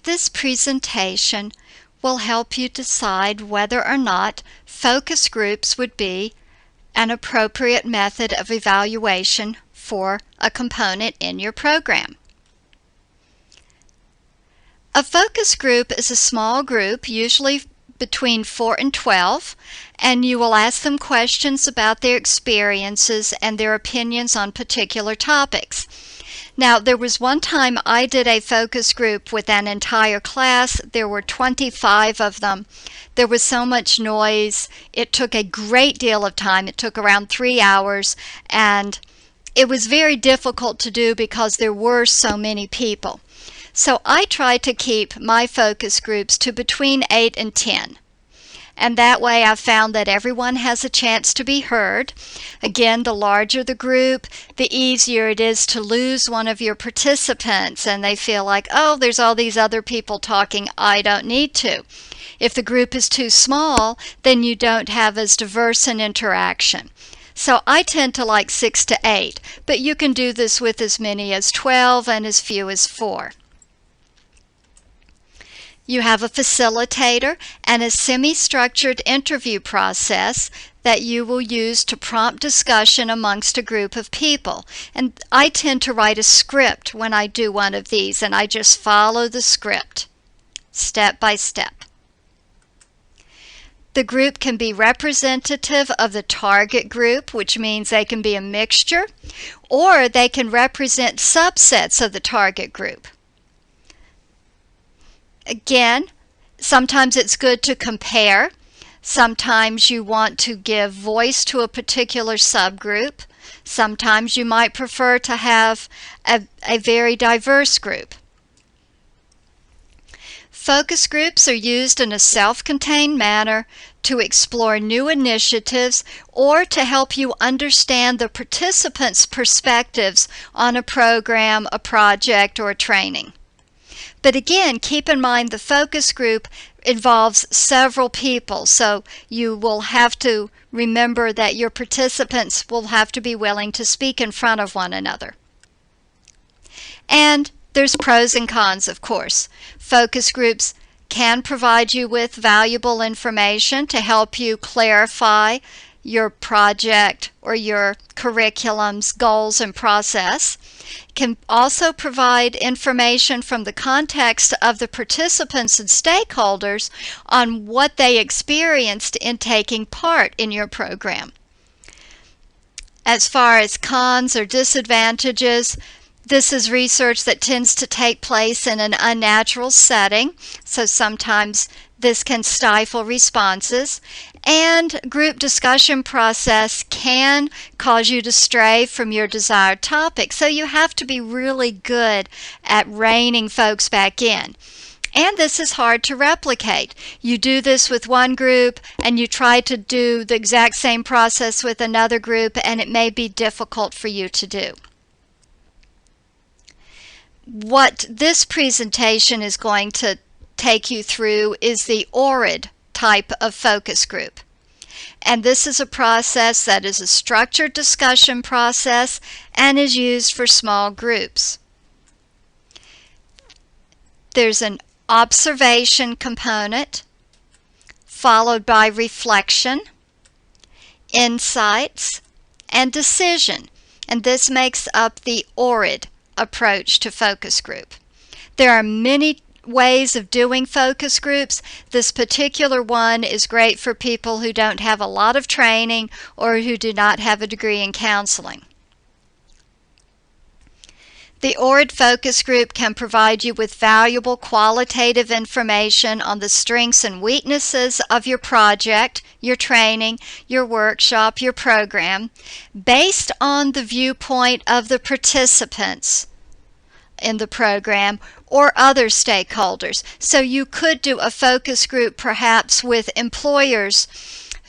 This presentation will help you decide whether or not focus groups would be an appropriate method of evaluation for a component in your program. A focus group is a small group, usually between 4 and 12, and you will ask them questions about their experiences and their opinions on particular topics. Now, there was one time I did a focus group with an entire class. There were 25 of them. There was so much noise. It took a great deal of time. It took around 3 hours, and it was very difficult to do because there were so many people. So I try to keep my focus groups to between 8 and 10. And that way I found that everyone has a chance to be heard. Again, the larger the group, the easier it is to lose one of your participants and they feel like, oh, there's all these other people talking, I don't need to. If the group is too small, then you don't have as diverse an interaction. So I tend to like 6 to 8, but you can do this with as many as 12 and as few as 4. You have a facilitator and a semi-structured interview process that you will use to prompt discussion amongst a group of people. And I tend to write a script when I do one of these, and I just follow the script step by step. The group can be representative of the target group, which means they can be a mixture, or they can represent subsets of the target group. Again, sometimes it's good to compare. Sometimes you want to give voice to a particular subgroup. Sometimes you might prefer to have a very diverse group. Focus groups are used in a self-contained manner to explore new initiatives or to help you understand the participants' perspectives on a program, a project, or a training. But again, keep in mind the focus group involves several people, so you will have to remember that your participants will have to be willing to speak in front of one another. And there's pros and cons, of course. Focus groups can provide you with valuable information to help you clarify your project or your curriculum's goals and process. Can also provide information from the context of the participants and stakeholders on what they experienced in taking part in your program. As far as cons or disadvantages, this is research that tends to take place in an unnatural setting, so sometimes this can stifle responses, and group discussion process can cause you to stray from your desired topic, so you have to be really good at reining folks back in. And this is hard to replicate. You do this with one group and you try to do the exact same process with another group, and it may be difficult for you to do. What this presentation is going to take you through is the ORID type of focus group. And this is a process that is a structured discussion process and is used for small groups. There's an observation component, followed by reflection, insights, and decision. And this makes up the ORID approach to focus group. There are many ways of doing focus groups. This particular one is great for people who don't have a lot of training or who do not have a degree in counseling. The ORID focus group can provide you with valuable qualitative information on the strengths and weaknesses of your project, your training, your workshop, your program, based on the viewpoint of the participants in the program or other stakeholders. So you could do a focus group perhaps with employers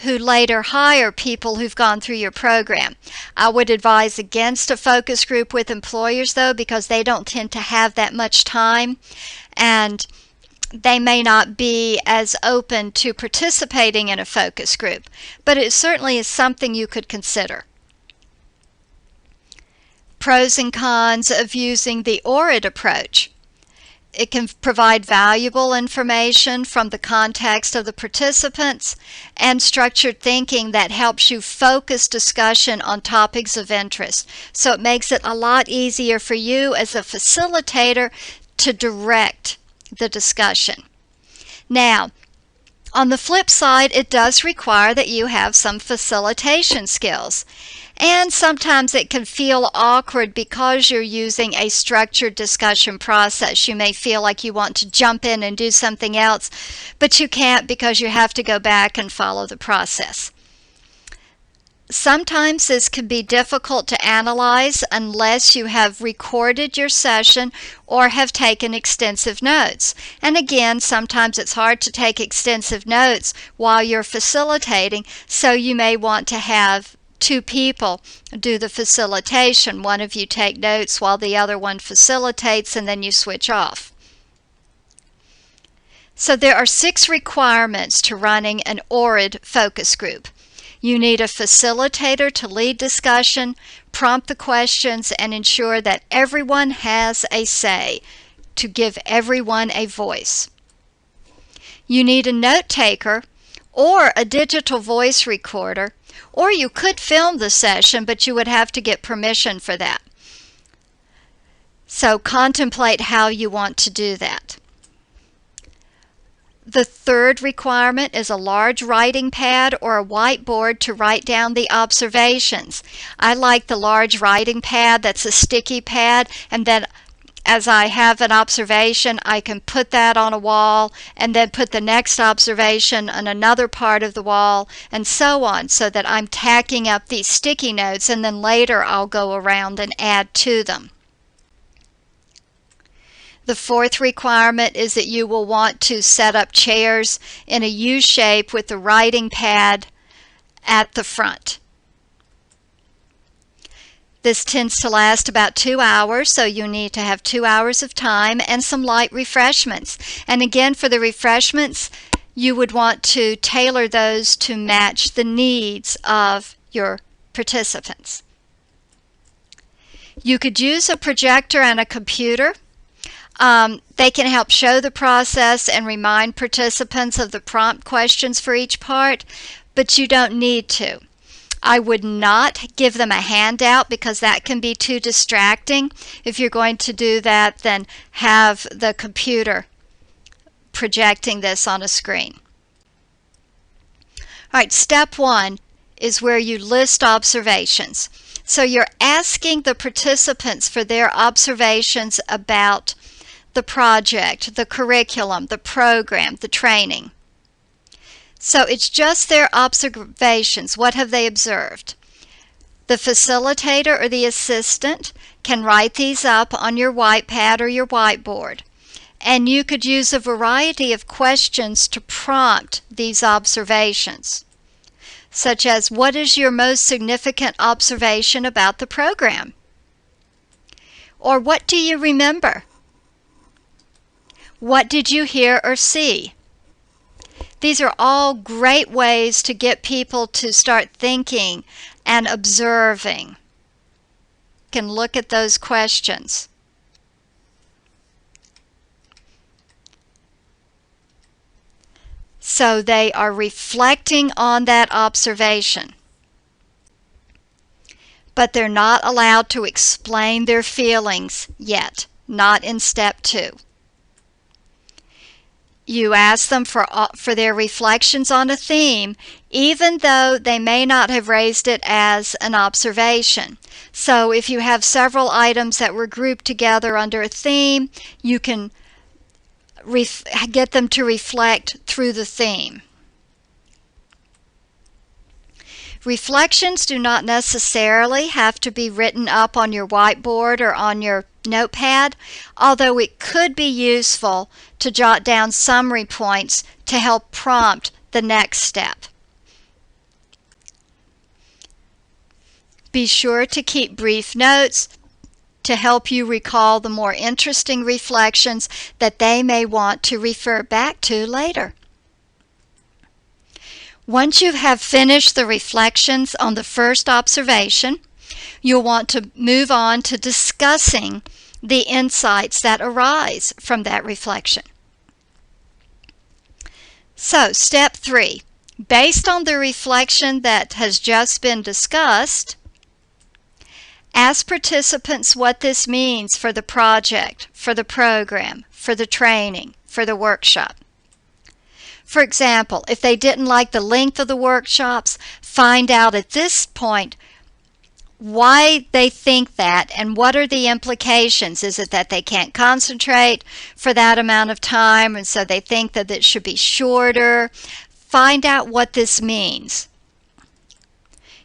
who later hire people who've gone through your program. I would advise against a focus group with employers though, because they don't tend to have that much time and they may not be as open to participating in a focus group. But it certainly is something you could consider. Pros and cons of using the ORID approach. It can provide valuable information from the context of the participants and structured thinking that helps you focus discussion on topics of interest. So it makes it a lot easier for you as a facilitator to direct the discussion. Now, on the flip side, it does require that you have some facilitation skills. And sometimes it can feel awkward because you're using a structured discussion process. You may feel like you want to jump in and do something else, but you can't because you have to go back and follow the process. Sometimes this can be difficult to analyze unless you have recorded your session or have taken extensive notes. And again, sometimes it's hard to take extensive notes while you're facilitating, so you may want to have two people do the facilitation. One of you take notes while the other one facilitates, and then you switch off. So there are 6 requirements to running an ORID focus group. You need a facilitator to lead discussion, prompt the questions, and ensure that everyone has a say, to give everyone a voice. You need a note taker or a digital voice recorder, or you could film the session, but you would have to get permission for that. So contemplate how you want to do that. The third requirement is a large writing pad or a whiteboard to write down the observations. I like the large writing pad that's a sticky pad, and then as I have an observation, I can put that on a wall and then put the next observation on another part of the wall, and so on, so that I'm tacking up these sticky notes, and then later I'll go around and add to them. The fourth requirement is that you will want to set up chairs in a U shape with the writing pad at the front. This tends to last about 2 hours, so you need to have 2 hours of time and some light refreshments. And again, for the refreshments, you would want to tailor those to match the needs of your participants. You could use a projector and a computer. They can help show the process and remind participants of the prompt questions for each part, but you don't need to. I would not give them a handout because that can be too distracting. If you're going to do that, then have the computer projecting this on a screen. All right, step 1 is where you list observations. So you're asking the participants for their observations about the project, the curriculum, the program, the training. So it's just their observations. What have they observed? The facilitator or the assistant can write these up on your white pad or your whiteboard. And you could use a variety of questions to prompt these observations, such as, what is your most significant observation about the program? Or what do you remember? What did you hear or see? These are all great ways to get people to start thinking and observing. You can look at those questions. So they are reflecting on that observation. But they're not allowed to explain their feelings yet, not in step 2. You ask them for their reflections on a theme, even though they may not have raised it as an observation. So if you have several items that were grouped together under a theme, you can get them to reflect through the theme. Reflections do not necessarily have to be written up on your whiteboard or on your notepad, although it could be useful to jot down summary points to help prompt the next step. Be sure to keep brief notes to help you recall the more interesting reflections that they may want to refer back to later. Once you have finished the reflections on the first observation, you'll want to move on to discussing the insights that arise from that reflection. So, step 3. Based on the reflection that has just been discussed, ask participants what this means for the project, for the program, for the training, for the workshop. For example, if they didn't like the length of the workshops, find out at this point why they think that and what are the implications. Is it that they can't concentrate for that amount of time and so they think that it should be shorter? Find out what this means.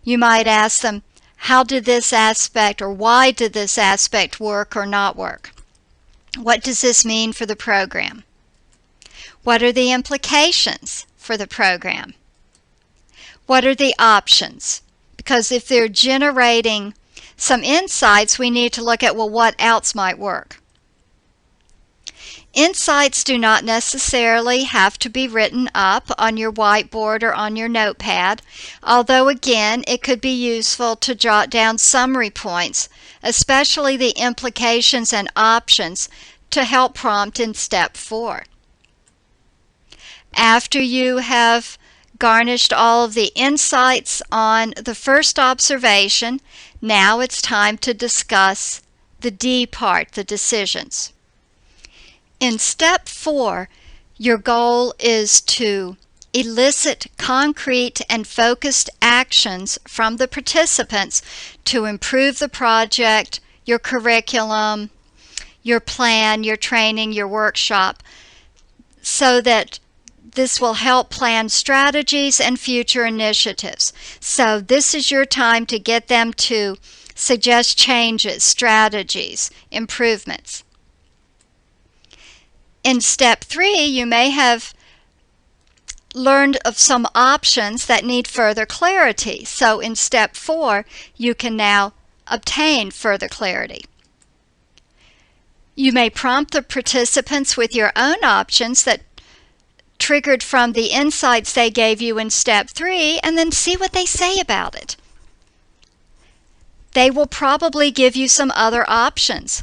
You might ask them, how did this aspect or why did this aspect work or not work? What does this mean for the program? What are the implications for the program? What are the options? Because if they're generating some insights, we need to look at, well, what else might work? Insights do not necessarily have to be written up on your whiteboard or on your notepad, although again, it could be useful to jot down summary points, especially the implications and options, to help prompt in step 4. After you have garnished all of the insights on the first observation, now it's time to discuss the D part, the decisions. In step 4, your goal is to elicit concrete and focused actions from the participants to improve the project, your curriculum, your plan, your training, your workshop, so that this will help plan strategies and future initiatives. So this is your time to get them to suggest changes, strategies, improvements. In step 3, you may have learned of some options that need further clarity. So in step 4, you can now obtain further clarity. You may prompt the participants with your own options that triggered from the insights they gave you in step 3, and then see what they say about it. They will probably give you some other options.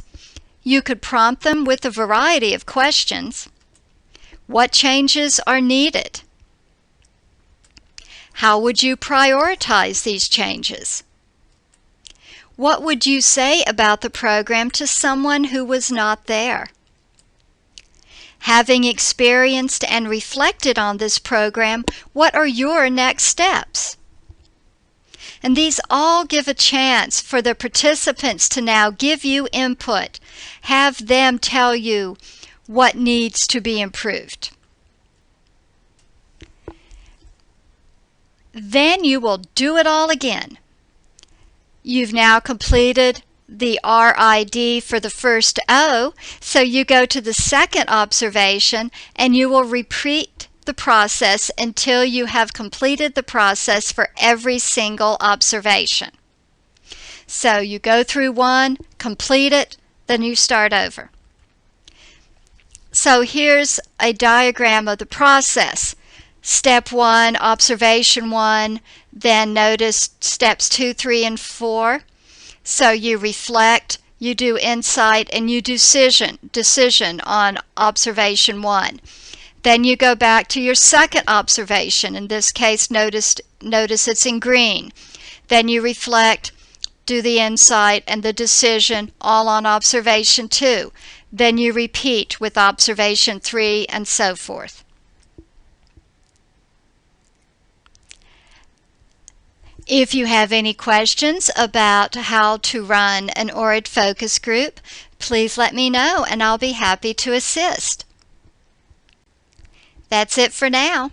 You could prompt them with a variety of questions. What changes are needed? How would you prioritize these changes? What would you say about the program to someone who was not there? Having experienced and reflected on this program, what are your next steps? And these all give a chance for the participants to now give you input. Have them tell you what needs to be improved. Then you will do it all again. You've now completed the RID for the first O, so you go to the second observation and you will repeat the process until you have completed the process for every single observation. So you go through one, complete it, then you start over. So here's a diagram of the process. Step 1, observation 1, then notice steps 2, 3, and 4. So you reflect, you do insight, and you do decision on observation 1. Then you go back to your second observation. In this case, notice it's in green. Then you reflect, do the insight and the decision, all on observation 2. Then you repeat with observation 3 and so forth. If you have any questions about how to run an ORID focus group, please let me know and I'll be happy to assist. That's it for now.